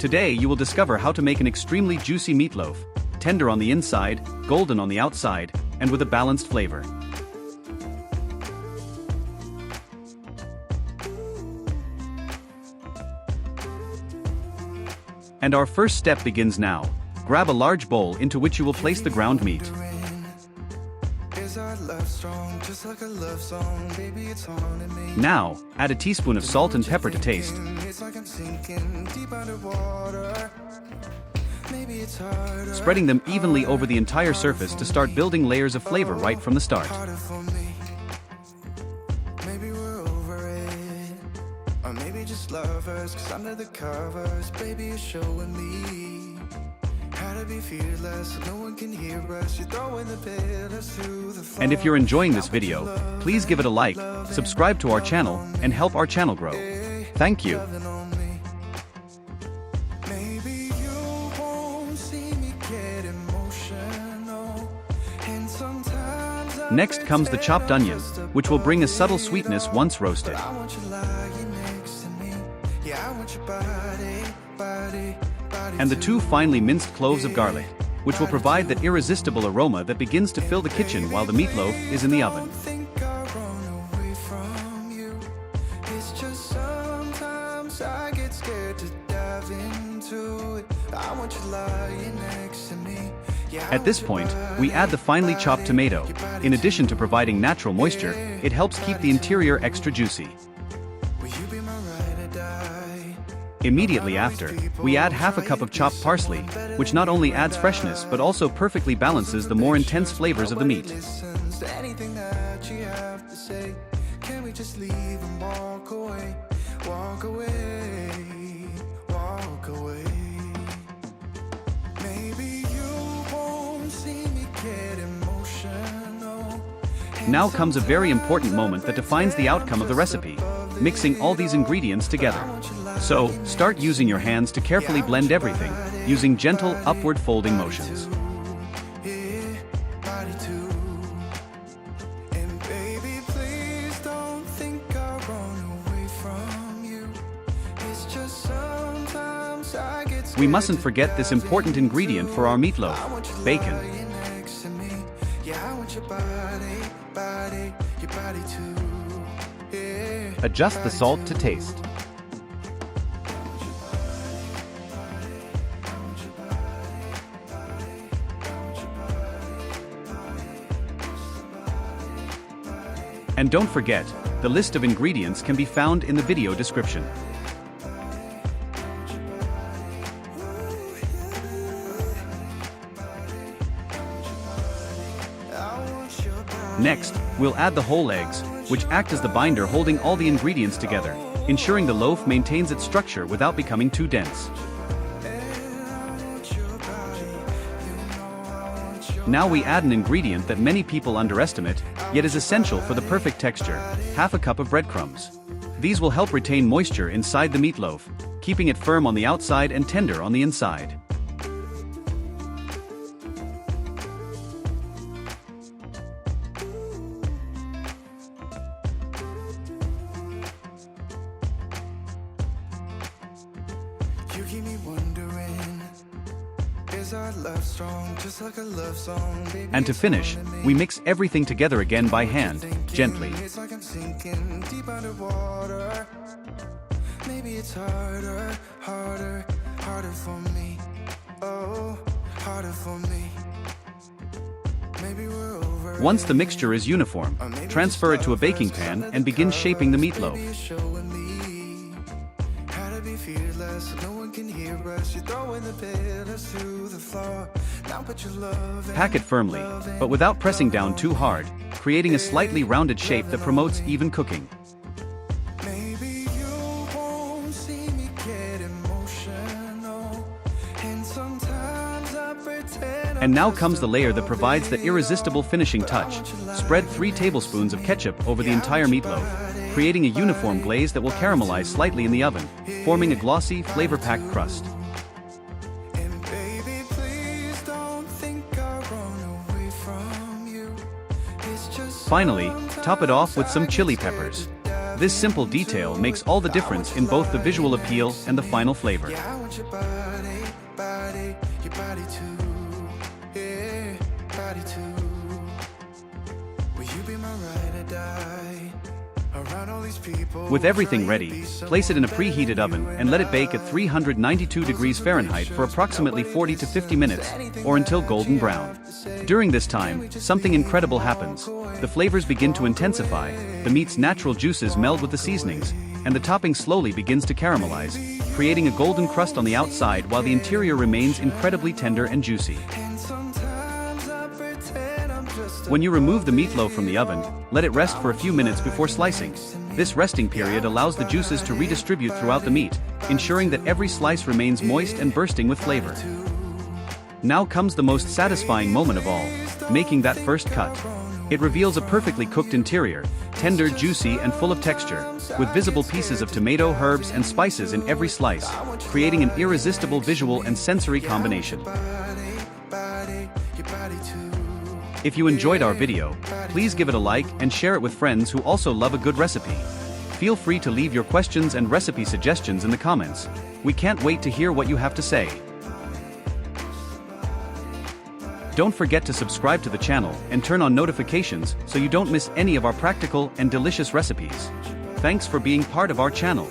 Today you will discover how to make an extremely juicy meatloaf, tender on the inside, golden on the outside, and with a balanced flavor. And our first step begins now. Grab a large bowl into which you will place the ground meat. Now, add a teaspoon of salt and pepper to taste. Spreading them evenly over the entire surface to start building layers of flavor right from the start. And if you're enjoying this video, please give it a like, subscribe to our channel, and help our channel grow. Thank you. Next comes the chopped onion, which will bring a subtle sweetness once roasted. And the 2 finely minced cloves of garlic, which will provide that irresistible aroma that begins to fill the kitchen while the meatloaf is in the oven. At this point, we add the finely chopped tomato. In addition to providing natural moisture, it helps keep the interior extra juicy. Immediately after, we add half a cup of chopped parsley, which not only adds freshness but also perfectly balances the more intense flavors of the meat. Now comes a very important moment that defines the outcome of the recipe: mixing all these ingredients together. So, start using your hands to carefully blend everything, using gentle upward folding motions. We mustn't forget this important ingredient for our meatloaf: bacon. Adjust the salt to taste. And don't forget, the list of ingredients can be found in the video description. Next, we'll add the whole eggs, which act as the binder holding all the ingredients together, ensuring the loaf maintains its structure without becoming too dense. Now we add an ingredient that many people underestimate, yet is essential for the perfect texture: half a cup of breadcrumbs. These will help retain moisture inside the meatloaf, keeping it firm on the outside and tender on the inside. You keep me wondering, is our love strong, just like a love song, baby? And to finish, we mix everything together again by hand, gently. It's like I'm sinking deep underwater. Maybe it's harder for me. Oh, harder for me. Maybe we're over. Once the mixture is uniform, transfer it to a baking pan and begin shaping the meatloaf. Pack it firmly, but without pressing down too hard, creating a slightly rounded shape that promotes even cooking. And now comes the layer that provides the irresistible finishing touch. Spread 3 tablespoons of ketchup over the entire meatloaf, creating a uniform glaze that will caramelize slightly in the oven, forming a glossy, flavor-packed crust. Finally, top it off with some chili peppers. This simple detail makes all the difference in both the visual appeal and the final flavor. Yeah, I want your body, your body too. Yeah, body too. Will you be my ride or die? Around all these people. With everything ready, place it in a preheated oven and let it bake at 392 degrees Fahrenheit for approximately 40 to 50 minutes, or until golden brown. During this time, something incredible happens. The flavors begin to intensify, the meat's natural juices meld with the seasonings, and the topping slowly begins to caramelize, creating a golden crust on the outside while the interior remains incredibly tender and juicy. When you remove the meatloaf from the oven, let it rest for a few minutes before slicing. This resting period allows the juices to redistribute throughout the meat, ensuring that every slice remains moist and bursting with flavor. Now comes the most satisfying moment of all, making that first cut. It reveals a perfectly cooked interior, tender, juicy, and full of texture, with visible pieces of tomato, herbs, and spices in every slice, creating an irresistible visual and sensory combination. If you enjoyed our video, please give it a like and share it with friends who also love a good recipe. Feel free to leave your questions and recipe suggestions in the comments. We can't wait to hear what you have to say. Don't forget to subscribe to the channel and turn on notifications so you don't miss any of our practical and delicious recipes. Thanks for being part of our channel.